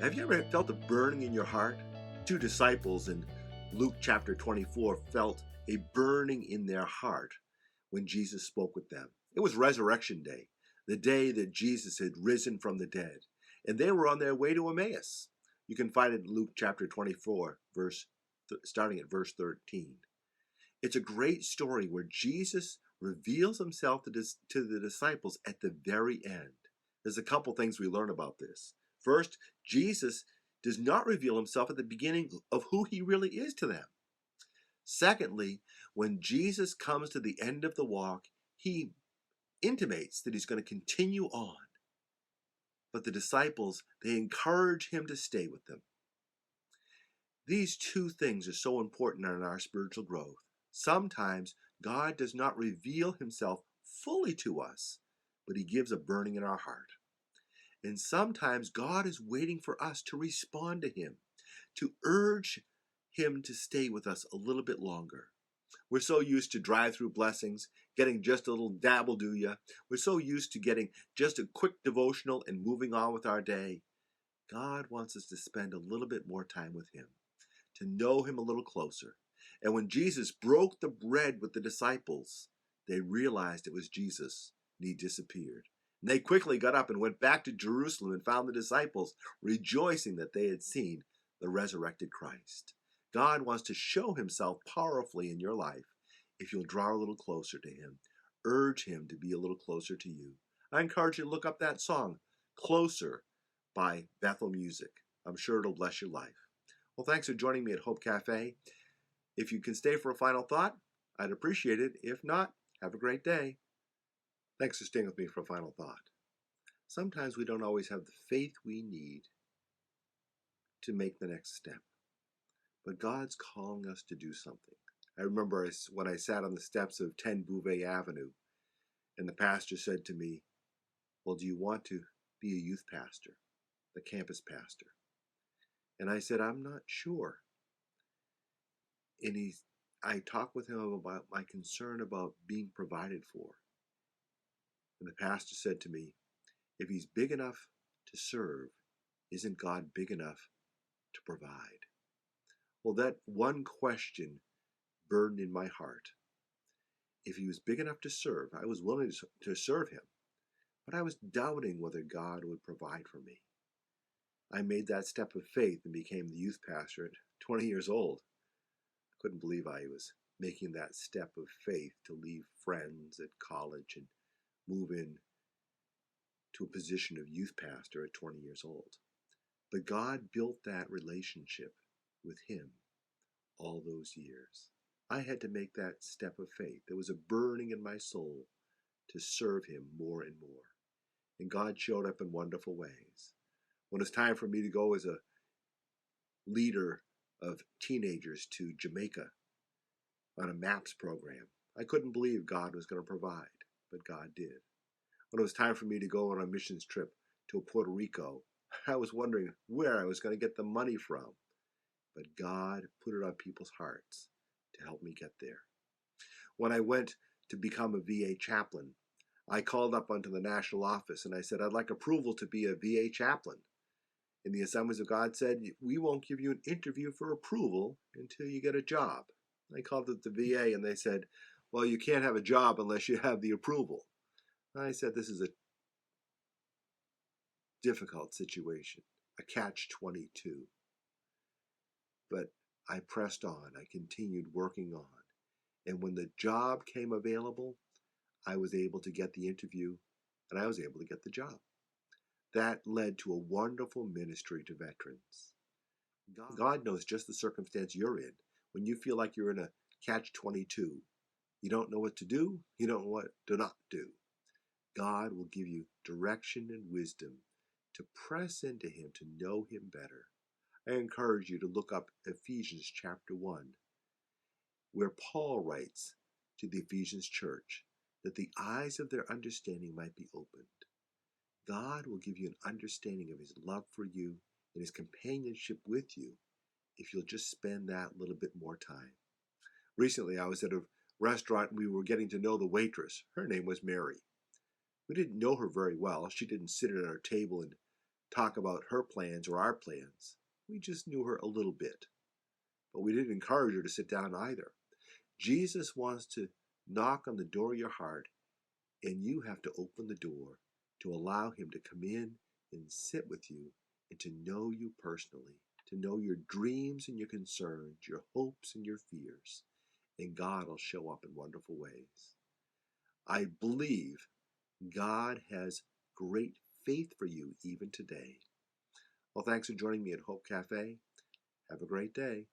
Have you ever felt a burning in your heart? Two disciples in Luke chapter 24 felt a burning in their heart when Jesus spoke with them. It was Resurrection Day, the day that Jesus had risen from the dead, and they were on their way to Emmaus. You can find it in Luke chapter 24, starting at verse 13. It's a great story where Jesus reveals himself to the disciples at the very end. There's a couple things we learn about this. First, Jesus does not reveal himself at the beginning of who he really is to them. Secondly, when Jesus comes to the end of the walk, he intimates that he's going to continue on. But the disciples, they encourage him to stay with them. These two things are so important in our spiritual growth. Sometimes God does not reveal himself fully to us, but he gives a burning in our heart. And sometimes God is waiting for us to respond to him, to urge him to stay with us a little bit longer. We're so used to drive-through blessings, getting just a little dabble-do-ya. We're so used to getting just a quick devotional and moving on with our day. God wants us to spend a little bit more time with him, to know him a little closer. And when Jesus broke the bread with the disciples, they realized it was Jesus, and he disappeared. And they quickly got up and went back to Jerusalem and found the disciples, rejoicing that they had seen the resurrected Christ. God wants to show himself powerfully in your life if you'll draw a little closer to him. Urge him to be a little closer to you. I encourage you to look up that song, Closer, by Bethel Music. I'm sure it'll bless your life. Well, thanks for joining me at Hope Cafe. If you can stay for a final thought, I'd appreciate it. If not, have a great day. Thanks for staying with me for a final thought. Sometimes we don't always have the faith we need to make the next step, but God's calling us to do something. I remember when I sat on the steps of 10 Bouvet Avenue, and the pastor said to me, well, do you want to be a youth pastor, the campus pastor? And I said, I'm not sure. And I talked with him about my concern about being provided for. And the pastor said to me, if he's big enough to serve, isn't God big enough to provide? Well, that one question burned in my heart. If he was big enough to serve, I was willing to serve him, but I was doubting whether God would provide for me. I made that step of faith and became the youth pastor at 20 years old. I couldn't believe I was making that step of faith to leave friends at college and move in to a position of youth pastor at 20 years old. But God built that relationship with him all those years. I had to make that step of faith. There was a burning in my soul to serve him more and more. And God showed up in wonderful ways. When it was time for me to go as a leader of teenagers to Jamaica on a MAPS program, I couldn't believe God was going to provide, but God did. When it was time for me to go on a missions trip to Puerto Rico, I was wondering where I was going to get the money from. But God put it on people's hearts to help me get there. When I went to become a VA chaplain, I called up onto the national office and I said, I'd like approval to be a VA chaplain. And the Assemblies of God said, we won't give you an interview for approval until you get a job. I called it the VA and they said, well, you can't have a job unless you have the approval. I said, this is a difficult situation, a catch-22. But I pressed on. I continued working on. And when the job came available, I was able to get the interview and I was able to get the job. That led to a wonderful ministry to veterans. God knows just the circumstance you're in. When you feel like you're in a catch-22, you don't know what to do, you don't know what to not do. God will give you direction and wisdom to press into him, to know him better. I encourage you to look up Ephesians chapter 1, where Paul writes to the Ephesians church that the eyes of their understanding might be opened. God will give you an understanding of his love for you and his companionship with you if you'll just spend that little bit more time. Recently, I was at a restaurant and we were getting to know the waitress. Her name was Mary. We didn't know her very well. She didn't sit at our table and talk about her plans or our plans. We just knew her a little bit. But we didn't encourage her to sit down either. Jesus wants to knock on the door of your heart, and you have to open the door to allow him to come in and sit with you and to know you personally, to know your dreams and your concerns, your hopes and your fears. And God will show up in wonderful ways. I believe God has great faith for you even today. Well, thanks for joining me at Hope Cafe. Have a great day.